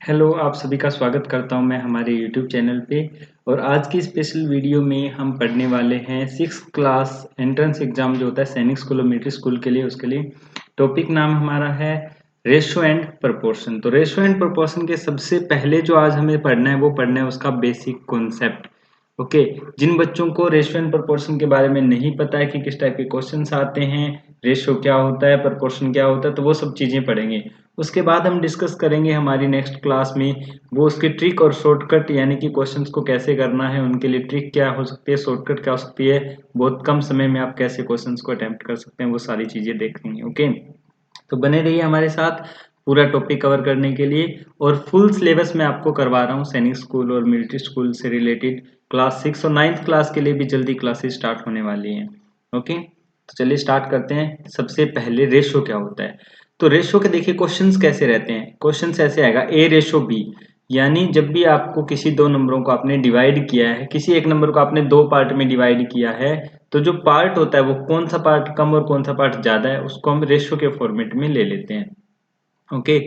Hello, आप सभी का स्वागत करता हूं मैं हमारे यूट्यूब चैनल पे। और आज की स्पेशल वीडियो में हम पढ़ने वाले हैं 6th क्लास एंट्रेंस एग्जाम जो होता है सैनिक स्कूल और मिलिट्री स्कूल के लिए। उसके लिए टॉपिक नाम हमारा है रेशो एंड प्रोपोर्शन। तो रेशो एंड प्रोपोर्शन के सबसे पहले जो आज हमें पढ़ना है वो पढ़ना है उसका बेसिक कॉन्सेप्ट। ओके, जिन बच्चों को रेशो एंड प्रोपोर्शन के बारे में नहीं पता है कि किस टाइप के क्वेश्चंस आते हैं, रेशो क्या होता है, प्रोपोर्शन क्या होता है, तो वो सब चीजें पढ़ेंगे। उसके बाद हम डिस्कस करेंगे हमारी नेक्स्ट क्लास में वो उसकी ट्रिक और शॉर्टकट, यानी कि क्वेश्चंस को कैसे करना है, उनके लिए ट्रिक क्या हो सकती है, शॉर्टकट क्या हो सकती है, बहुत कम समय में आप कैसे क्वेश्चंस को अटेम्प्ट कर सकते हैं, वो सारी चीजें देखेंगे। ओके, तो बने रहिए हमारे साथ पूरा टॉपिक कवर करने के लिए। और फुल सिलेबस मैं आपको करवा रहा हूँ सैनिक स्कूल और मिलिट्री स्कूल से रिलेटेड। क्लास 6 और 9th क्लास के लिए भी जल्दी क्लासेस स्टार्ट होने वाली हैं। ओके, तो चलिए स्टार्ट करते हैं। सबसे पहले रेशो क्या होता है। तो रेशो के देखिए क्वेश्चंस कैसे रहते हैं। क्वेश्चंस ऐसे आएगा ए रेशो बी, यानी जब भी आपको किसी दो नंबरों को आपने डिवाइड किया है, किसी एक नंबर को आपने दो पार्ट में डिवाइड किया है, तो जो पार्ट होता है वो कौन सा पार्ट कम और कौन सा पार्ट ज्यादा है उसको हम रेशो के फॉर्मेट में ले लेते हैं। ओके,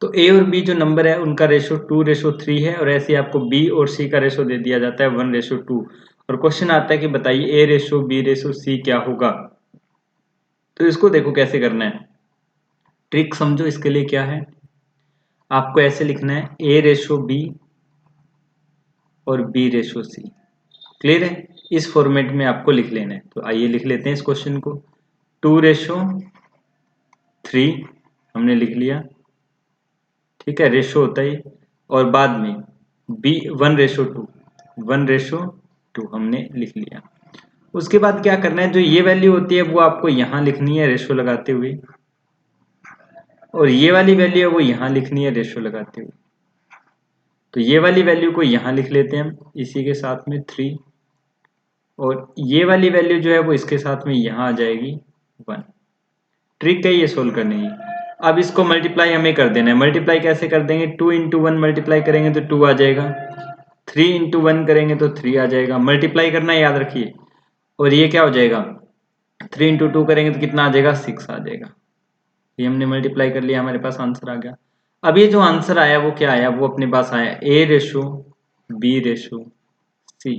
तो ए और बी जो नंबर है उनका रेशो 2:3 है, और ऐसे आपको बी और सी का रेशो दे दिया जाता है 1:2। और क्वेश्चन आता है कि बताइए ए रेशो बी रेशो सी क्या होगा। तो इसको देखो कैसे करना है, ट्रिक समझो। इसके लिए क्या है, आपको ऐसे लिखना है ए रेशो बी और बी रेशो सी। क्लियर है, इस फॉर्मेट में आपको लिख लेना है। तो आइए लिख लेते हैं इस क्वेश्चन को। 2:3 हमने लिख लिया, ठीक है, रेशो होता है। और बाद में बी 1:2, 1:2 हमने लिख लिया। उसके बाद क्या करना है, जो ये वैल्यू होती है वो आपको यहाँ लिखनी है रेशो लगाते हुए, और ये वाली वैल्यू है वो यहाँ लिखनी है रेशो लगाते हुए। तो ये वाली वैल्यू को यहाँ लिख लेते हैं हम इसी के साथ में 3, और ये वाली वैल्यू जो है वो इसके साथ में यहाँ आ जाएगी 1। ट्रिक है ये सोल्व करने की। अब इसको मल्टीप्लाई हमें कर देना है। मल्टीप्लाई कैसे कर देंगे, 2 × 1 मल्टीप्लाई करेंगे तो 2 आ जाएगा, 3 × 1 करेंगे तो 3 आ जाएगा। मल्टीप्लाई करना याद रखिए। और ये क्या हो जाएगा, 3 × 2 करेंगे तो कितना आ जाएगा, 6 आ जाएगा। ये हमने मल्टीप्लाई कर लिया, हमारे पास आंसर आ गया। अब ये जो आंसर आया वो क्या आया, वो अपने पास आया ए रेशो बी रेशो सी,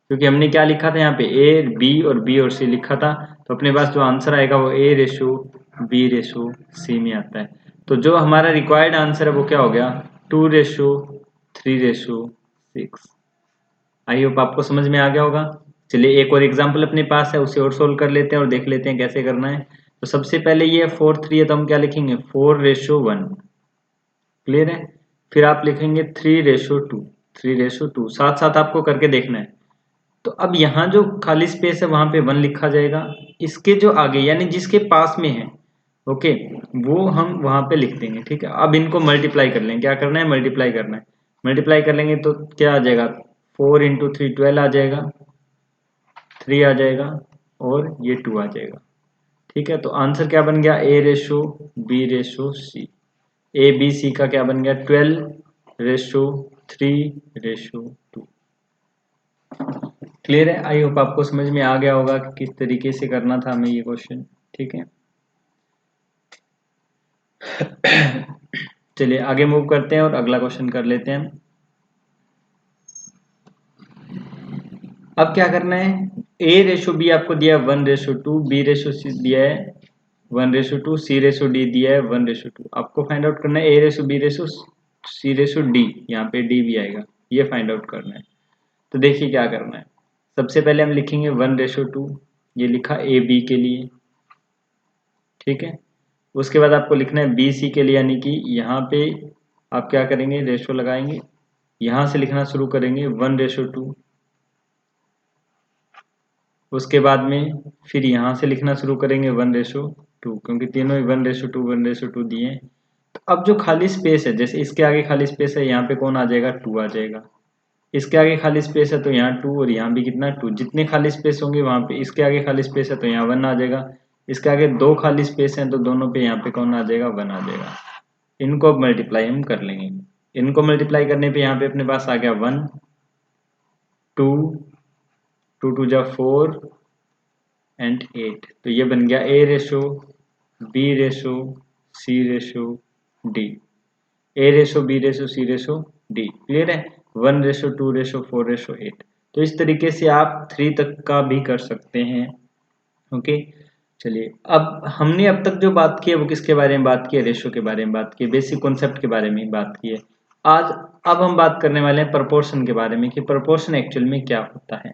क्योंकि हमने क्या लिखा था यहाँ पे, ए बी और बी और सी लिखा था। तो अपने पास जो आंसर आएगा वो ए रेशो बी रेशो सी में आता है। तो जो हमारा रिक्वायर्ड आंसर है वो क्या हो गया, 2:3:6। आई होप आपको समझ में आ गया होगा। चलिए एक और एग्जाम्पल अपने पास है, उसे और सोल्व कर लेते हैं और देख लेते हैं कैसे करना है। तो सबसे पहले ये 4:3 है, तो हम क्या लिखेंगे 4:1। क्लियर है, फिर आप लिखेंगे 3:2, 3:2, साथ साथ आपको करके देखना है। तो अब यहाँ जो खाली स्पेस है वहां पे 1 लिखा जाएगा, इसके जो आगे यानी जिसके पास में है, ओके, वो हम वहां पे लिख देंगे। ठीक है, अब इनको मल्टीप्लाई कर लेंगे। क्या करना है, मल्टीप्लाई करना है। मल्टीप्लाई कर लेंगे तो क्या आ जाएगा, 4 × 3 12 आ जाएगा, 3 आ जाएगा, और ये 2 आ जाएगा। ठीक है, तो आंसर क्या बन गया, A ratio B ratio C. A B C का क्या बन गया, 12:3:2। क्लियर है, आई होप आपको समझ में आ गया होगा कि किस तरीके से करना था हमें ये क्वेश्चन। ठीक है, चलिए आगे मूव करते हैं और अगला क्वेश्चन कर लेते हैं। अब क्या करना है, ए रेशो बी आपको दिया है 1:2, बी रेशो सी दिया है 1:2, सी रेशो डी दिया है 1:2। आपको फाइंड आउट करना है ए रेशो बी रेशो सी रेशो डी, यहाँ पे डी भी आएगा, ये फाइंड आउट करना है। तो देखिए क्या करना है, सबसे पहले हम लिखेंगे 1:2, ये लिखा ए बी के लिए। ठीक है, उसके बाद आपको लिखना है बी सी के लिए, यानी कि यहाँ पे आप क्या करेंगे, रेशो लगाएंगे, यहाँ से लिखना शुरू करेंगे 1:2। उसके बाद में फिर यहाँ से लिखना शुरू करेंगे 1:2, क्योंकि तीनों ही 1:2 1:2 दिए हैं। तो अब जो खाली स्पेस है, जैसे इसके आगे खाली स्पेस है, यहाँ पे कौन आ जाएगा, 2 आ जाएगा। इसके आगे खाली स्पेस है तो यहाँ 2, और यहाँ भी कितना 2। जितने खाली स्पेस होंगे वहां पे, इसके आगे खाली स्पेस है तो यहाँ 1 आ जाएगा। इसके आगे दो खाली स्पेस है तो दोनों पे यहाँ पे कौन आ जाएगा, 1 आ जाएगा। इनको अब मल्टीप्लाई हम कर लेंगे। इनको मल्टीप्लाई करने पे यहाँ पे अपने पास आ गया 1 2, 2 2 जा 4 एंड 8। तो ये बन गया A ratio B ratio C ratio D. A/B/C/D। Clear है? 1/2/4/8। तो इस तरीके से आप 3 तक का भी कर सकते हैं। ओके, चलिए अब हमने अब तक जो बात की है वो किसके बारे में बात की है? रेशो के बारे में बात की है, बेसिक कॉन्सेप्ट के बारे में बात की है। आज अब हम बात करने वाले हैं प्रोपोर्शन के बारे में कि प्रोपोर्शन एक्चुअल में क्या होता है।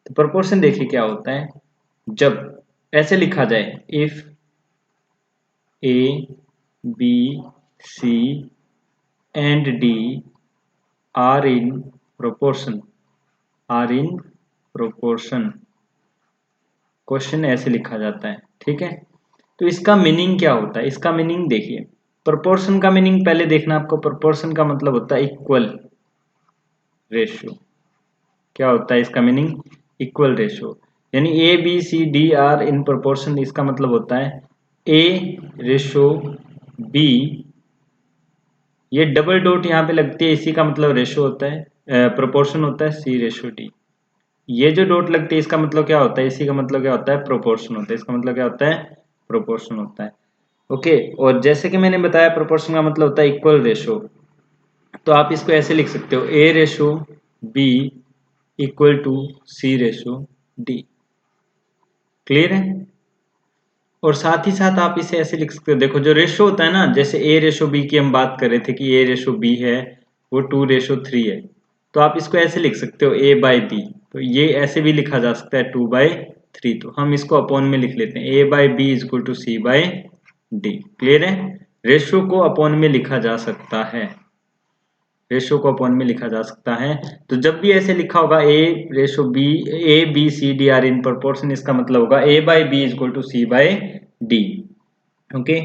तो प्रोपोर्शन देखिए क्या होता है, जब ऐसे लिखा जाए if A, B, C and D are in proportion, question ऐसे लिखा जाता है। ठीक है, तो इसका मीनिंग क्या होता है? इसका मीनिंग देखिए, प्रोपोर्शन का मीनिंग पहले देखना आपको। प्रोपोर्शन का मतलब होता है इक्वल रेशियो। क्या होता है इसका मीनिंग? Equal ratio. यानी A, B, C, D are in proportion, इसका मतलब होता है A/B, ये डबल डॉट यहाँ पे लगती है, इसी का मतलब रेशियो होता है, प्रोपोर्शन होता है C/D। ये जो डॉट लगती है इसका मतलब क्या होता है? इसी का मतलब क्या होता है? प्रोपोर्शन होता है। इसका मतलब क्या होता है? प्रोपोर्शन होता है। ओके, और जैसे कि मैंने बताया प्रोपोर्शन का मतलब होता है इक्वल रेशियो। तो आप इसको ऐसे लिख सकते हो A/B equal to C/D। Clear है? और साथ ही साथ आप इसे ऐसे लिख सकते हो, देखो जो रेशियो होता है ना, जैसे A/B की हम बात कर रहे थे कि A/B है वो 2/3 है, तो आप इसको ऐसे लिख सकते हो A/B। तो ये ऐसे भी लिखा जा सकता है 2/3। तो हम इसको अपॉन में लिख लेते हैं A/B is equal to C/D। Clear है? रेशियो को अपॉन में लिखा जा सकता है, रेशियो को अपॉन में लिखा जा सकता है। तो जब भी ऐसे लिखा होगा A/B/C/D आर इन प्रोपोर्शन, इसका मतलब होगा A/B is equal to C/D। Okay,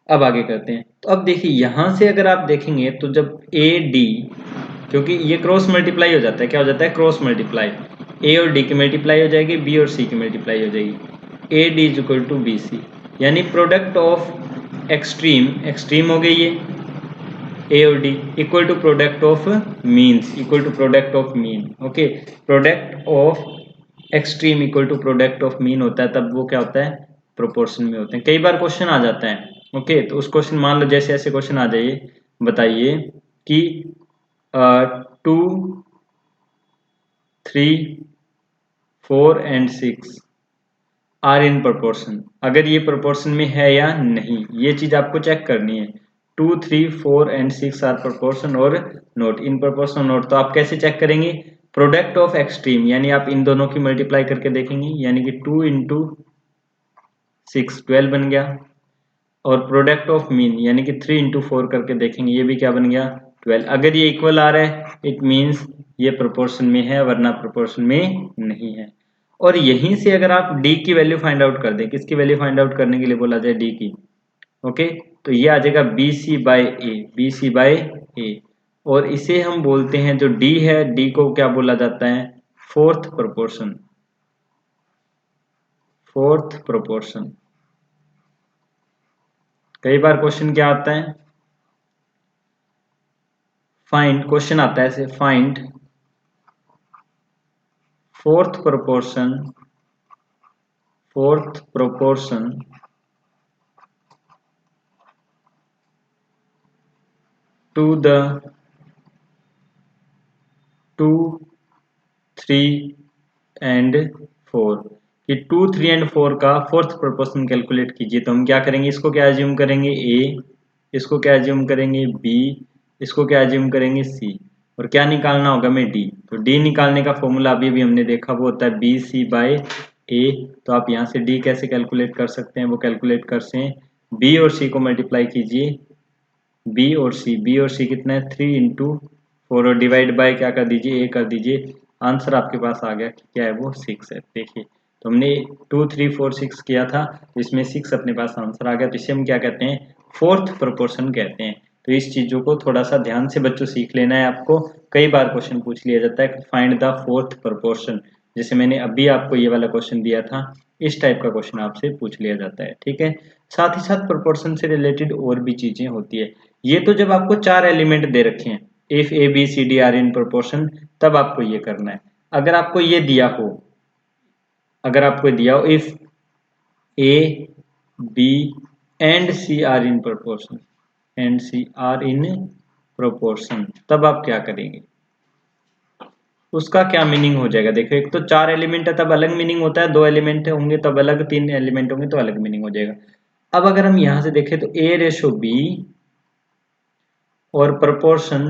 अब आगे करते हैं। तो अब देखिए यहां से अगर आप देखेंगे तो जब AD, क्योंकि ये क्रॉस मल्टीप्लाई हो जाता है, क्या हो जाता है? Cross multiply. A और D की मल्टीप्लाई हो जाएगी, B और C की मल्टीप्लाई हो जाएगी। AD is equal to BC, यानी प्रोडक्ट ऑफ एक्सट्रीम, एक्सट्रीम हो गई ये A और D equal to product of means, equal to product of mean. Okay, product of extreme equal to product of mean होता है, तब वो क्या होता है? प्रोपोर्शन में होते हैं। कई बार क्वेश्चन आ जाता है। ओके, तो उस क्वेश्चन, मान लो जैसे ऐसे क्वेश्चन आ जाइए, बताइए कि 2, 3, 4 एंड 6 आर इन प्रोपोर्शन। अगर ये प्रोपोर्शन में है या नहीं, ये चीज आपको चेक करनी है। 2, 3, 4 एंड 6 आर प्रोपोर्शन और नोट, इन प्रोपोर्शन नोट। तो आप कैसे चेक करेंगे? प्रोडक्ट ऑफ एक्सट्रीम, यानी आप इन दोनों की मल्टीप्लाई करके देखेंगे, यानी कि 2 इंटू 6 12 बन गया। और प्रोडक्ट ऑफ मीन यानी कि 3 इंटू 4 करके देखेंगे, ये भी क्या बन गया? 12। अगर ये इक्वल आ रहा है इट मीन्स ये प्रोपोर्शन में है, वरना प्रोपोर्शन में नहीं है। और यहीं से अगर आप D की वैल्यू फाइंड आउट कर दें, किसकी वैल्यू फाइंड आउट करने के लिए बोला जाए? D की। ओके, तो ये आ जाएगा BC/A। और इसे हम बोलते हैं, जो D है, D को क्या बोला जाता है? Fourth proportion, fourth proportion. कई बार क्वेश्चन क्या आता है? फाइंड, क्वेश्चन आता है ऐसे, find fourth proportion, fourth proportion to the 2, 3 and 4, कि 2, 3 एंड 4 का फोर्थ प्रोपोर्शन कैलकुलेट कीजिए। तो हम क्या करेंगे? इसको क्या एज्यूम करेंगे? A, इसको क्या एज्यूम करेंगे? B, इसको क्या एज्यूम करेंगे? C, और क्या निकालना होगा? हमें D। तो D निकालने का फॉर्मूला अभी भी हमने देखा, वो होता है BC/A। तो आप यहाँ से D कैसे कैलकुलेट कर सकते हैं? वो कैलकुलेट कर सकते हैं, B और C को मल्टीप्लाई कीजिए, B और C कितना है? 3 इंटू 4, और डिवाइड बाय क्या कर दीजिए? A कर दीजिए। आंसर आपके पास आ गया, क्या है वो? 6 है। देखिए, तो हमने 2, 3, 4, 6 किया था, तो इसमें 6 अपने पास आंसर आ गया। तो इसे हम क्या कहते हैं? फोर्थ प्रोपोर्शन कहते हैं। तो इस चीजों को थोड़ा सा ध्यान से बच्चों सीख लेना है आपको। कई बार क्वेश्चन पूछ लिया जाता है, फाइंड द फोर्थ प्रोपोर्शन। जैसे मैंने अभी आपको ये वाला क्वेश्चन दिया था, इस टाइप का क्वेश्चन आपसे पूछ लिया जाता है। ठीक है, साथ ही साथ प्रोपोर्शन से रिलेटेड और भी चीजें होती है। ये तो जब आपको 4 एलिमेंट दे रखे हैं, if A, B, C, D are in proportion, तब आपको ये करना है। अगर आपको ये दिया हो, अगर आपको दिया हो if A, B and C are in proportion, and C are in proportion, तब आप क्या करेंगे, उसका क्या मीनिंग हो जाएगा। देखो एक तो 4 एलिमेंट है तब अलग मीनिंग होता है, 2 एलिमेंट होंगे तब अलग, 3 एलिमेंट होंगे तो अलग मीनिंग हो जाएगा। अब अगर हम यहां से देखें तो A/B और प्रोपोर्शन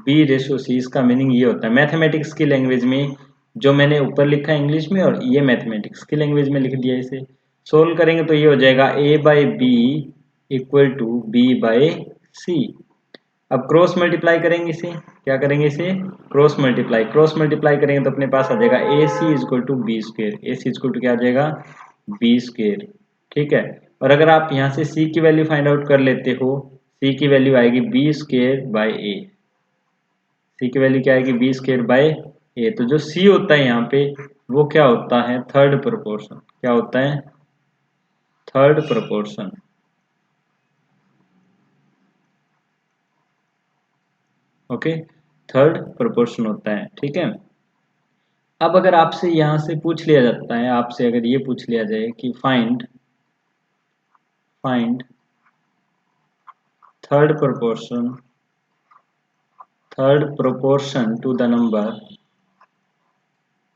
B/C, इसका मीनिंग ये होता है मैथमेटिक्स की लैंग्वेज में, जो मैंने ऊपर लिखा है इंग्लिश में और ये मैथमेटिक्स की लैंग्वेज में लिख दिया। इसे सोल्व करेंगे तो ये हो जाएगा A/B इक्वल टू B/C। अब क्रॉस मल्टीप्लाई करेंगे, इसे क्या करेंगे, इसे क्रॉस मल्टीप्लाई करेंगे तो अपने पास आ जाएगा AC equal to B square, AC equal to क्या आ जाएगा, बी स्क्वेयर। ठीक है, और अगर आप यहाँ से C की वैल्यू फाइंड आउट कर लेते हो, C की वैल्यू आएगी B square by A, C की वैल्यू क्या आएगी, बी स्क्वेयर बाय ए। तो जो C होता है यहाँ पे वो क्या होता है, थर्ड प्रोपोर्शन, क्या होता है, third proportion. Okay, third proportion होता है। ठीक है, अब अगर आपसे यहां से पूछ लिया जाता है, आपसे अगर ये पूछ लिया जाए कि find third proportion to the number,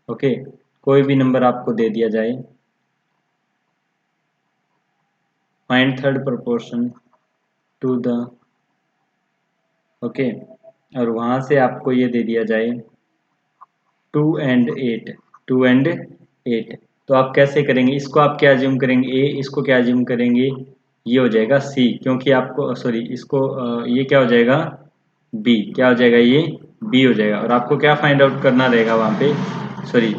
okay, कोई भी नंबर आपको दे दिया जाए, find third proportion to the, okay, और वहां से आपको ये दे दिया जाए 2 and 8, 2 and 8, तो आप कैसे करेंगे, इसको आप क्या अज्यूम करेंगे, ए, इसको क्या अज्यूम करेंगे, ये हो जाएगा सी, क्योंकि आपको सॉरी इसको ये क्या हो जाएगा, बी, क्या हो जाएगा, ये बी हो जाएगा। और आपको क्या फाइंड आउट करना रहेगा वहां पे, सॉरी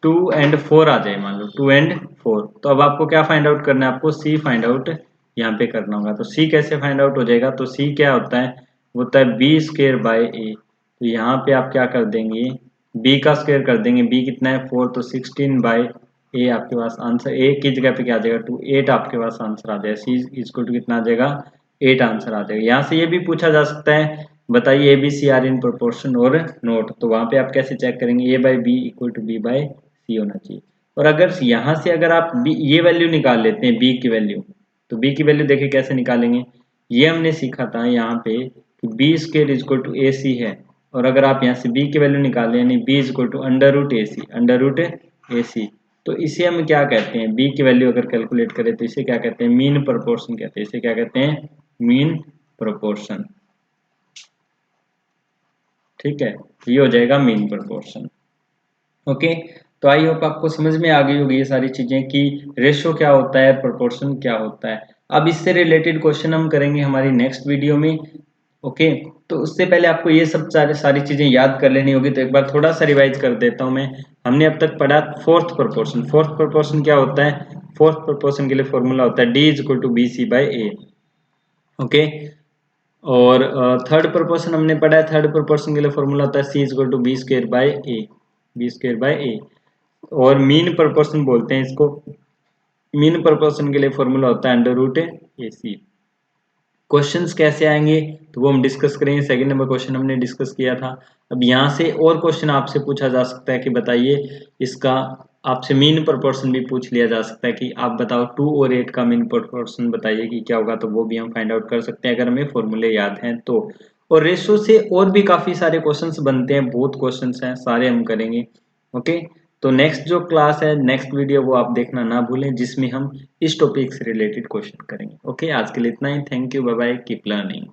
2 and 4 आ जाए, मान लो 2 and 4, तो अब आपको क्या फाइंड आउट करना है, आपको सी फाइंड आउट यहाँ पे करना होगा। तो सी कैसे फाइंड आउट हो जाएगा, तो सी क्या होता है, वो होता है बी स्क्वेयर बाय ए। तो यहाँ पे आप क्या कर देंगे, बी का स्क्वायर कर देंगे, बी कितना है 4, तो 16 बाय ए आपके पास आंसर, ए की जगह पे क्या आ जाएगा 2, 8 आपके पास आंसर आ जाएगा। सी इक्वल टू कितना आ जाएगा, 8 आंसर आ जाएगा। यहाँ से ये भी पूछा जा सकता है, बताइए ABC आर इन प्रोपोर्शन और नोट, तो वहां पे आप कैसे चेक करेंगे, A/B इक्वल टू B/C होना चाहिए। और अगर यहाँ से अगर आप B ये वैल्यू निकाल लेते हैं, B की वैल्यू, तो B की वैल्यू देखिए कैसे निकालेंगे, ये हमने सीखा था यहाँ पे कि B square equal to AC है, और अगर आप यहाँ से B की वैल्यू निकालें यानी B equal to under root AC, तो इसे हम क्या कहते हैं, B की वैल्यू अगर कैलकुलेट करें तो इसे क्या कहते हैं, मीन प्रोपोर्शन कहते हैं, इसे क्या कहते हैं, मीन प्रोपोर्शन। ठीक है, ये हो जाएगा मीन प्रोपोर्शन। ओके, तो आई होप आपको समझ में आ गई होगी ये सारी चीजें कि रेशो क्या होता है, प्रोपोर्शन क्या होता है। अब इससे रिलेटेड क्वेश्चन हम करेंगे हमारी नेक्स्ट वीडियो में। ओके, तो उससे पहले आपको ये सब सारी चीजें याद कर लेनी होगी, तो एक बार थोड़ा सा रिवाइज कर देता हूं मैं। हमने अब तक पढ़ा फोर्थ प्रोपोर्शन, फोर्थ प्रोपोर्शन क्या होता है, फोर्थ प्रोपोर्शन के लिए फॉर्मूला होता है D equal to BC/A। Okay, और थर्ड प्रोपोर्शन हमने पढ़ा है, थर्ड प्रोपोर्शन के लिए फॉर्मूला होता है C equal to B² by A। और मीन प्रोपोर्शन बोलते हैं इसको, मीन प्रोपोर्शन के लिए फॉर्मूला होता है अंडर रूट AC। क्वेश्चंस कैसे आएंगे तो वो हम डिस्कस करेंगे, सेकंड नंबर क्वेश्चन हमने डिस्कस किया था। अब यहाँ से और क्वेश्चन आपसे पूछा जा सकता है कि बताइए इसका, आपसे मीन प्रोपोर्शन भी पूछ लिया जा सकता है कि आप बताओ 2 और 8 का मीन प्रोपोर्शन बताइए कि क्या होगा, तो वो भी हम फाइंड आउट कर सकते हैं अगर हमें फॉर्मूले याद हैं तो। और रेशो से और भी काफी सारे क्वेश्चंस बनते हैं, बहुत क्वेश्चंस हैं, सारे हम करेंगे। ओके, तो नेक्स्ट जो क्लास है, नेक्स्ट वीडियो, वो आप देखना ना भूलें, जिसमें हम इस टॉपिक से रिलेटेड क्वेश्चन करेंगे। ओके, आज के लिए इतना ही, thank you, bye bye, keep learning.